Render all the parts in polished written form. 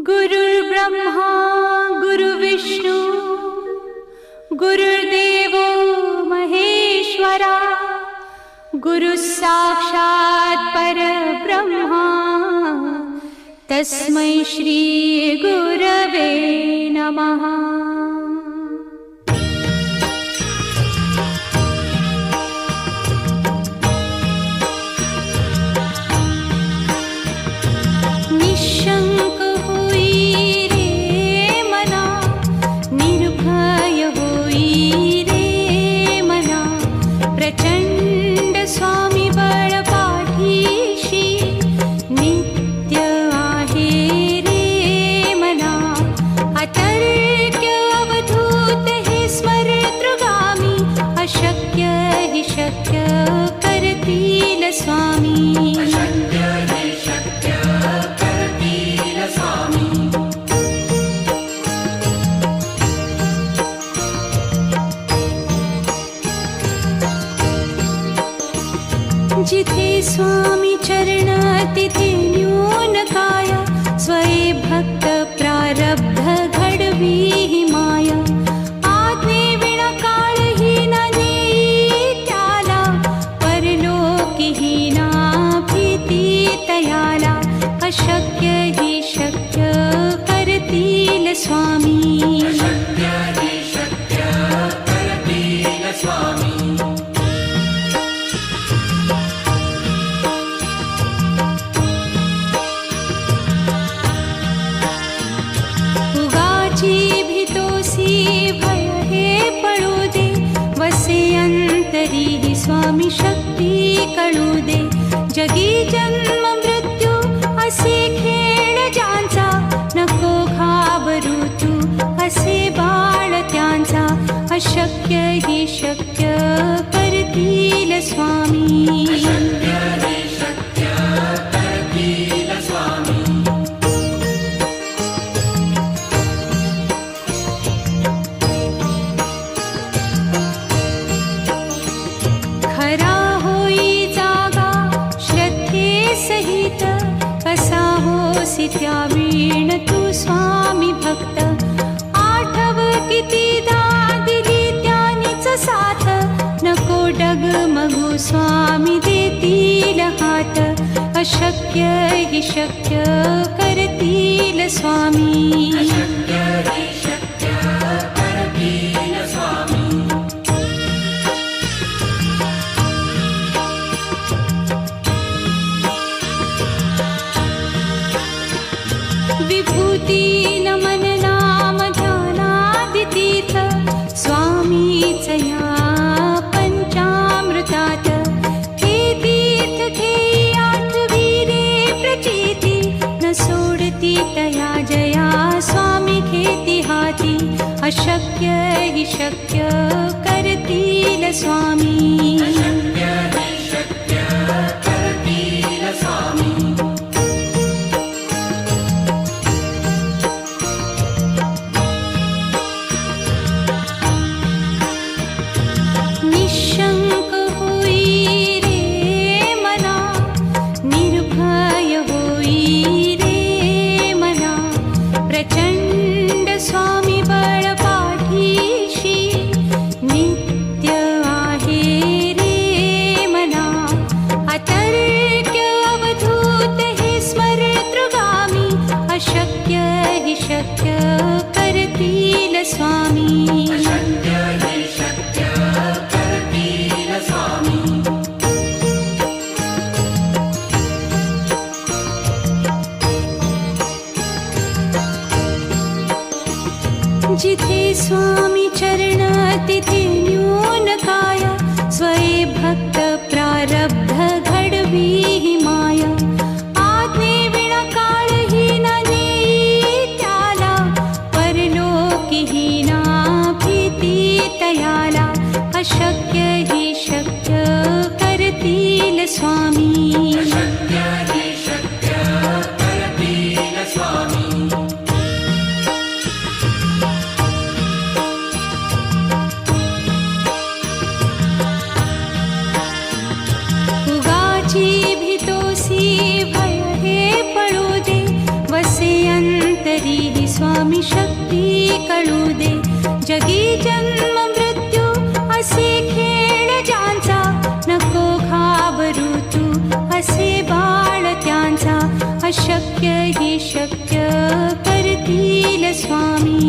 गुरुर्ब्रह्मा गुरुविष्णू गुरुर्देवो महेश्वरा गुरुसाक्षात् परब्रह्मा तस्मै श्री गुरवे नमः। निशंक होई रे मना, निर्भय होई रे मना, प्रचंड स्वामी बळ पाठीशी नित्य आहे रे मना। अतर्क्य अवधूत हे स्मरतृगामी, अशक्य हि शक्य करतील स्वामी। जिथे स्वामी चरण तिथे न्यून काय, स्वये भक्त प्रारब्ध घडवी ही माया। आज्ञे विना काळही न नेई त्याला, परलोकी ही ना भीती तयाला। अशक्य ही शक्य करतील स्वामी। स्वामी शक्ती कळू दे, जगी जन्म मृत्यू असे खेळ ज्यांचा। नको घाबरू तू असे बाळ त्यांचा, अशक्य ही शक्य करतील स्वामी। त्यावीण तू स्वामी भक्त, आठव कितीदा दिली त्यानीच साथ। नको डगमगू स्वामी देतील हात, अशक्य हि शक्य करतील स्वामी। विभूती नमन नाम ध्यानादितीर्थ, स्वामीच या पंचामृतात। हे तीर्थ घेई आठवी रे प्रचिती, न सोडती तया जया स्वामी घेती हाती। अशक्य हि शक्य करतील स्वामी। निशंक होई रे मना, निर्भय होई रे मना, प्रचंड स्वामी बळ पाठीशी नित्य आहे रे मना। अतर्क्य अवधूत हे स्मरतृगामी, अशक्य हि शक्य करतील स्वामी। जिथे स्वामी चरण तिथे न्यून काय, स्वये भक्त प्रारब्ध घडवी ही माया। आज्ञे विना काळही न नेई त्याला, परलोकी ही ना भीती तयाला। अशक्य ही शक्य करतील स्वामी। भीतोसी भय हे पळू दे, वसे अंत अंतरी स्वामी शक्ती कळू दे. जगी जन्म मृत्यू असे खेळ ज्यांचा, नको घाबरू तू असे बाळ त्यांचा. अशक्य ही शक्य करतील स्वामी.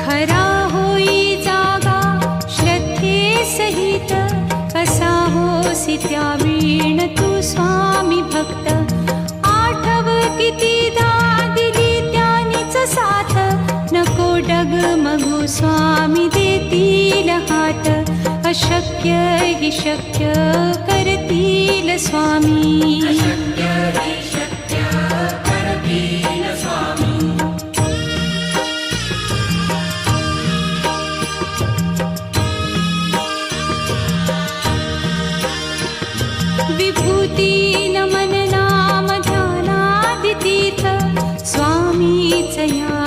खरा होई जागा श्रद्धे सहित, कसा होसी त्या वीण तू स्वामी भक्त. आठव कितीदा दिली त्यानीच साथ, नको डगमगू स्वामी देतील हात. अशक्य ही शक्य करतील स्वामी. विभूती नमन नाम ध्यानादितीर्थ, स्वामीच या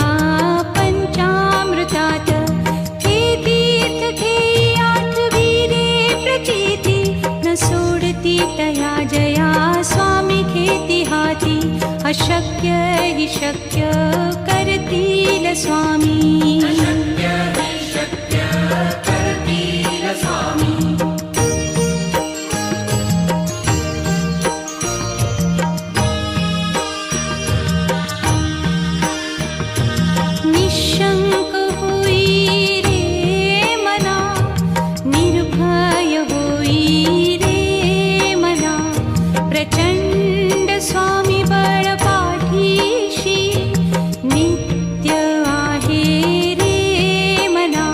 पंचामृतात. हे तीर्थ घेई आठवी रे प्रचिती, न सोडती तया जया स्वामी घेती हाती. अशक्य ही शक्य करतील स्वामी. निशंक होई रे मना, निर्भय होई रे मना. प्रचंड स्वामी बळ पाठीशी, नित्य आहे रे मना.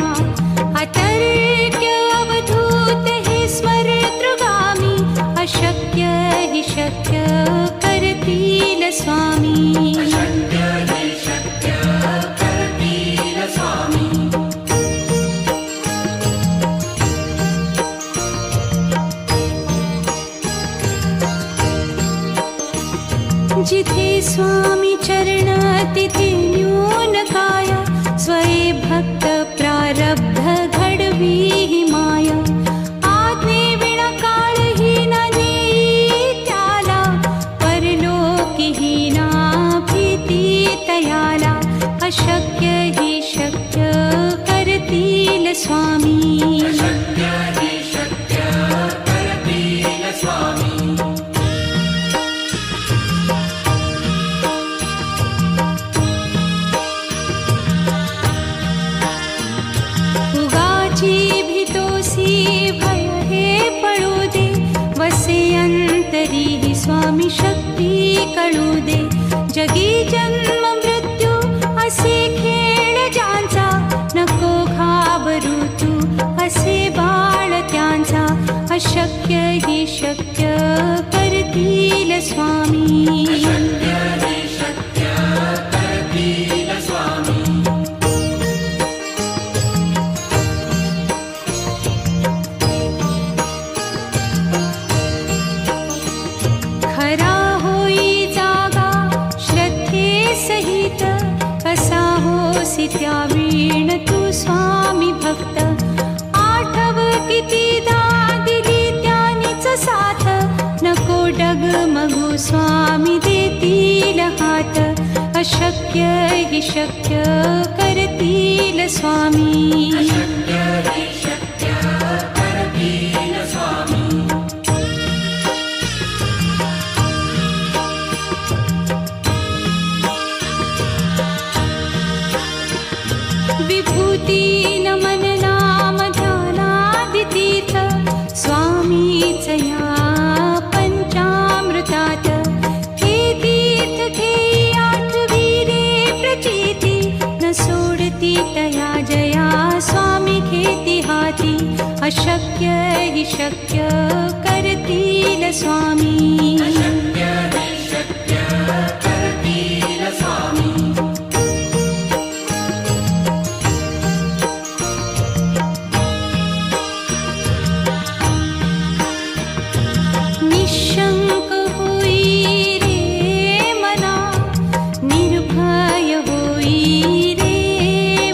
अतर्क्य अवधूत हे स्मरतृगामी, अशक्य हि शक्य करतील स्वामी. जिथे स्वामी चरण तिथे न्यून काया, स्वये भक्त प्रारब्ध घडवी ही माया. आज्ञे विना काळही न नेई त्याला, परलोकीही ना भीती तयाला. अशक्य ही शक्य करतील स्वामी. भय हे पळू दे, वसे अंतरी स्वामी शक्ती कळू दे. जगी जन्म मृत्यू असे खेळ ज्यांचा, नको घाबरू तू असे बाळ त्यांचा. अशक्य ही शक्य करतील स्वामी. खरा होई जागा श्रद्धे सहित, कसा होसी त्या वीण तू स्वामी भक्त. आठव कितीदा दिली त्यानीच साथ, नको डगमगू स्वामी देतील हात. अशक्य हि शक्य करतील स्वामी. विभूती नमन नाम ध्यानादितीर्थ, स्वामीच या पंचामृतात. हे तीर्थ घेई आठवी रे प्रचिती, न सोडती तया जया स्वामी घेती हाती. अशक्य हि शक्य करतील स्वामी. निशंक होई रे मना, निर्भय होई रे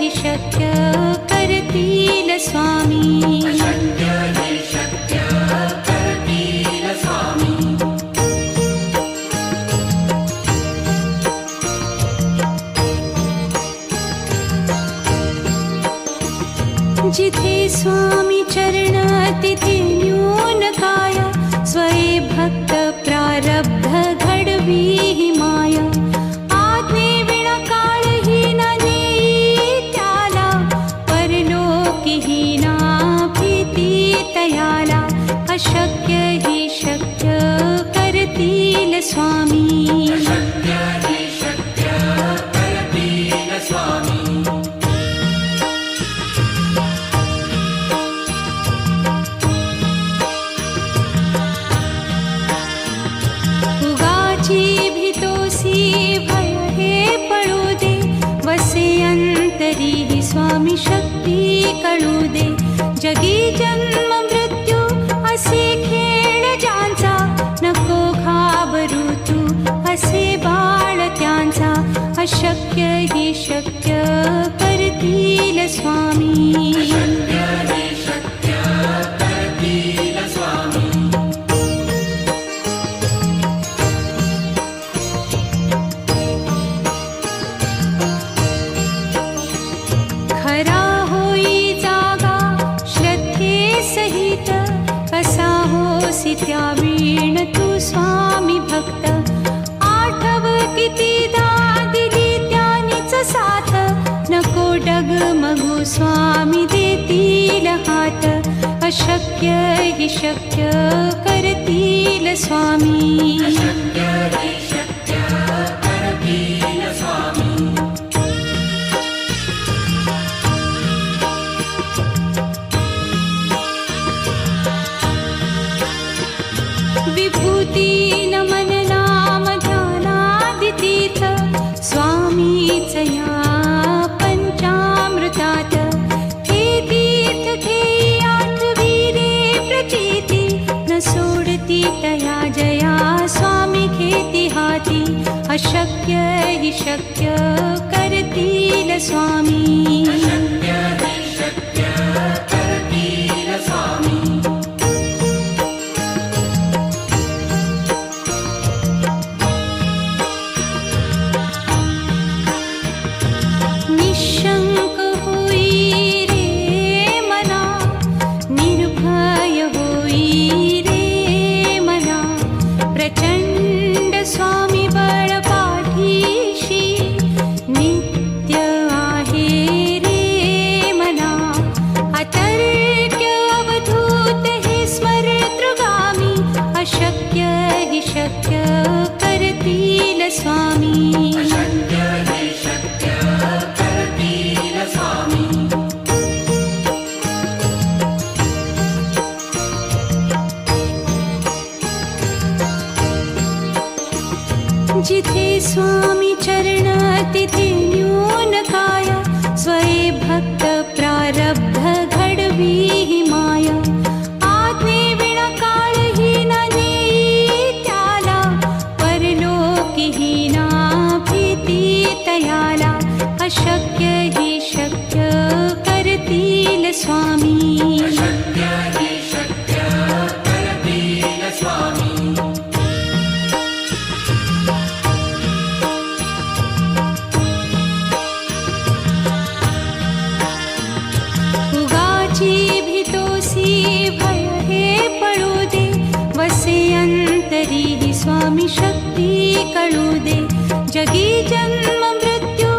हि शक्य करतील स्वामी. अशक्य हि शक्य करतील स्वामी. जिथे स्वामी चरण तिथे न्यून काय, स्वये भक्त प्रारब्ध घडवी हि माया. आज्ञे विना काळही न नेई त्याला, परलोकीही ना भीती तयाला. अशक्य हि शक्य करतील स्वामी. अशक्य हि शक्य करतील स्वामी. भय हे पळू दे, वसे अंतरी हि स्वामी शक्ती कळू दे. जगी जन्म मृत्यू असे खेळ ज्यांचा, नको घाबरू तू असे बाळ त्यांचा. अशक्य हि शक्य करतील स्वामी. अशक्य हि शक्य करतील स्वामी. खरा होई जागा श्रद्धे सहित, कसा होसी त्या वीण तू स्वामी भक्त. आठव कितीदा दिली त्यानीच साथ, नको डगमगू स्वामी देतील हात. अशक्य हि शक्य करतील स्वामी. अशक्य हि शक्य करतील स्वामी. विभूती नमन नाम ध्यानादितीर्थ, स्वामीच या पंचामृतात. हे तीर्थ घेई आठवी रे प्रचिती, न सोडती तया जया स्वामी घेती हाती. अशक्य हि शक्य करतील स्वामी. अशक्य हि शक्य करतील स्वामी. निशंक होई रे मना, निर्भय होई रे मना. प्रचंड स्वामी बळ पाठीशी, नित्य आहे रे मना. अतर्क्य अवधूत हे स्मरतृगामी. अशक्य हि शक्य करतील स्वामी. अशक्य हि शक्य करतील स्वामी. जिथे स्वामी चरण तिथे न्यून काय, स्वये भक्त प्रारब्ध घडवी हि माया. आज्ञे विना काळही न नेई त्याला, परलोकीही ना भीती तयाला. अशक्य हि शक्य करतील स्वामी. अशक्य हि शक्य करतील स्वामी. भय हे पळू दे, वसे अंतरी हि स्वामी शक्ती कळू दे. जगी जन्म मृत्यू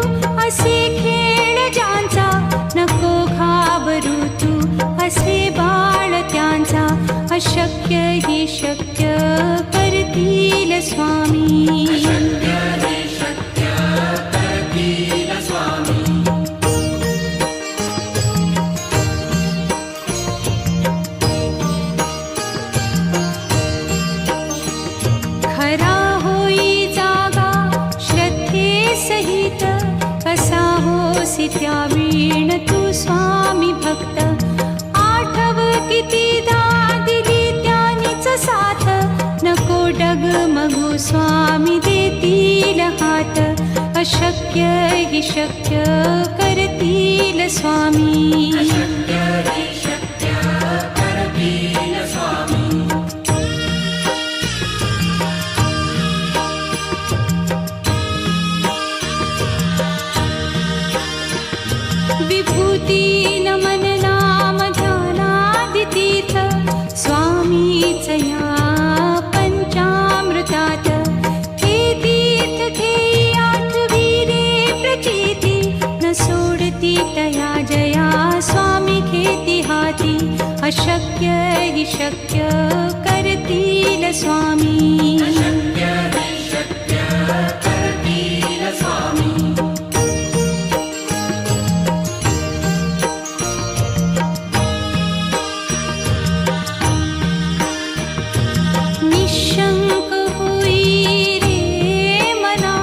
असे खेळ ज्यांचा, नको घाबरू तू असे बाळ त्यांचा. अशक्य हि शक्य करतील स्वामी. अशक्य हि शक्य करतील स्वामी. खरा होई जागा श्रद्धे सहित, कसा होसी त्या वीण तू स्वामी भक्त. आठव कितीदा दिली त्यानीच साथ, नको डगमगू स्वामी देतील हात. अशक्य हि शक्य करतील स्वामी. विभूती नमन नाम ध्यानादितीर्थ स्वामीच या पंचामृतात. हे तीर्थ घेई आठविरे प्रचिती न सोडती तया जया स्वामी घेती हाती. अशक्य हि शक्य करतील स्वामी. निशंक होई रे मना,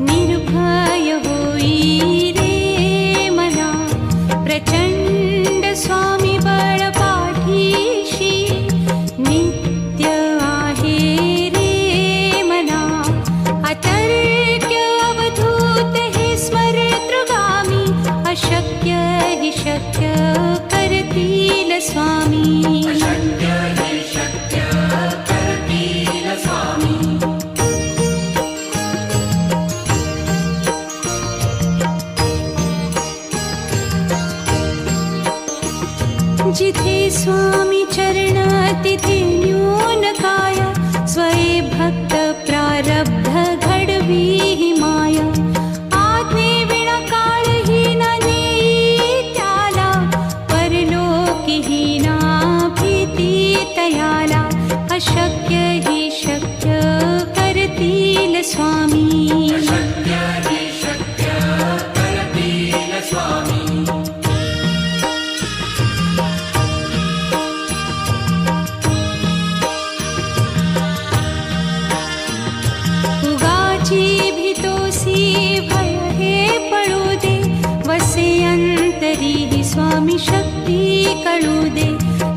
निर्भय होई रे मना. प्रचंड स्वामी बळ पाठीशी नित्य आहे रे मना. अतर्क्य अवधूत हे स्मरतृगामी. अशक्य हि शक्य करतील स्वामी. जिथे स्वामी चरण तिथे न्यून काय. स्वये भक्त प्रारब्ध घडवी हि माय. आज्ञे विना काळहीन नेई त्याला. परलोकीहीना भीती तयाला. अशक्य हि शक्य करतील स्वामी. भय हे पळू दे. वसे अंतरी हि स्वामी शक्ती कळू दे.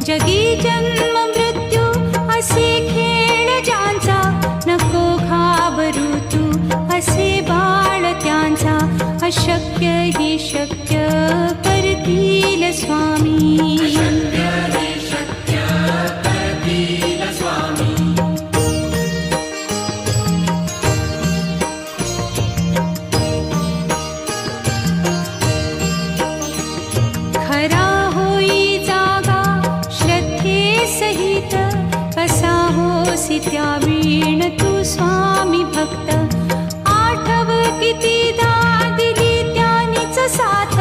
जगी जन्म मृत्यू असे खेळ ज्यांचा. नको घाबरू तू असे बाळ त्यांचा. अशक्य हि शक्य करतील स्वामी. खरा होई जागा श्रद्धे सहित. कसा होसी त्या वीण तू स्वामी भक्त. आठव कितीदा दिली त्यानीच साथ.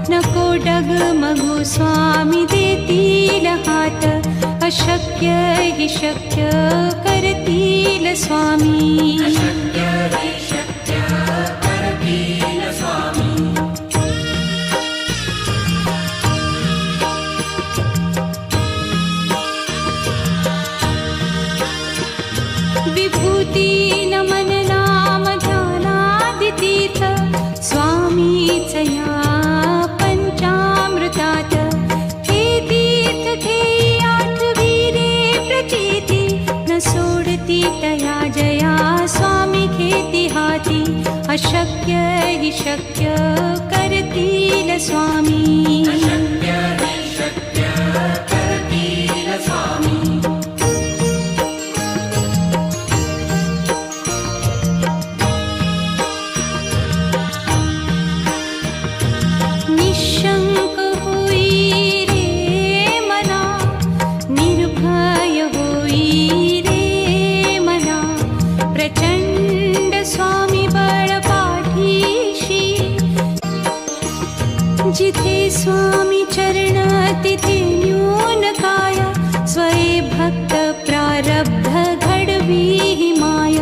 नको डगमगू स्वामी देतील हात. अशक्य हि शक्य करतील स्वामी. विभूती नमन नाम ध्यानादितीर्थ स्वामीच या पंचामृतात. हे तीर्थ घेई आठविरे प्रचिती न सोडती तया जया स्वामी घेती हाती. अशक्य हि शक्य करतील स्वामी. निशंक होई रे मना, निर्भय होई रे मना. प्रचंड स्वामी बळ पाठीशी. जिथे स्वामी चरण तिथे न्यून काय. स्वये भक्त प्रारब्ध घडवी हि माय.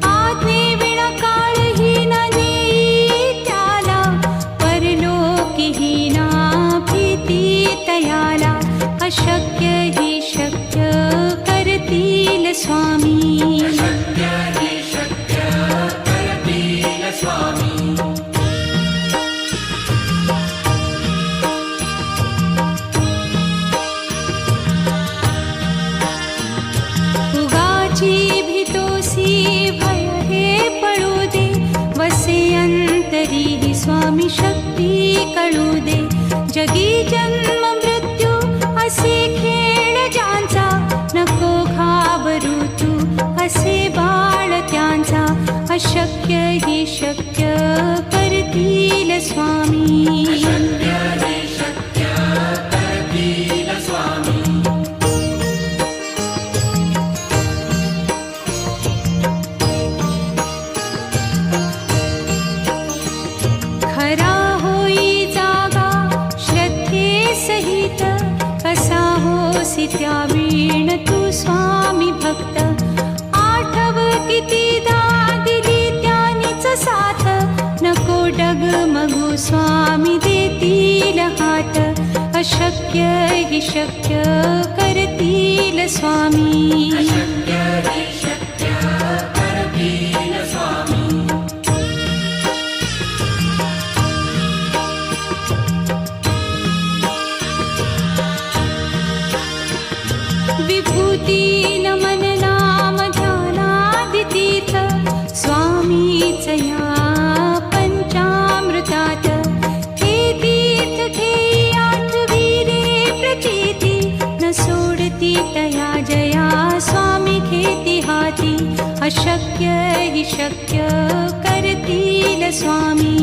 आज्ञे विना काळहीन नेई त्याला. परलोकीहीना भीती तयाला. अशक्य हि शक्य करतील स्वामी. उगाची भीतोसी भय हे पळू दे. वसे अंतरी हि स्वामी शक्ती टळू दे. जगी जन्म मृत्यू असे खेळ ज्यांचा, नको घाबरू तू असे बाळ त्यांचा. अशक्य ही शक्य करतील स्वामी. खरा होई जागा श्रद्धे सहित, कसा होसी त्या वीण तू स्वामी भक्त. आठव कितीदा दिली त्यानीच साथ, नको डगमगू स्वामी देतील हात. अशक्य ही शक्य करतील स्वामी. विभूती नमन नाम ध्यानादितीर्थ, स्वामीच या पंचामृतात. हे तीर्थ घेई आठविरे प्रचिती, न सोडती तया जया स्वामी घेती हाती. अशक्य ही शक्य करतील स्वामी.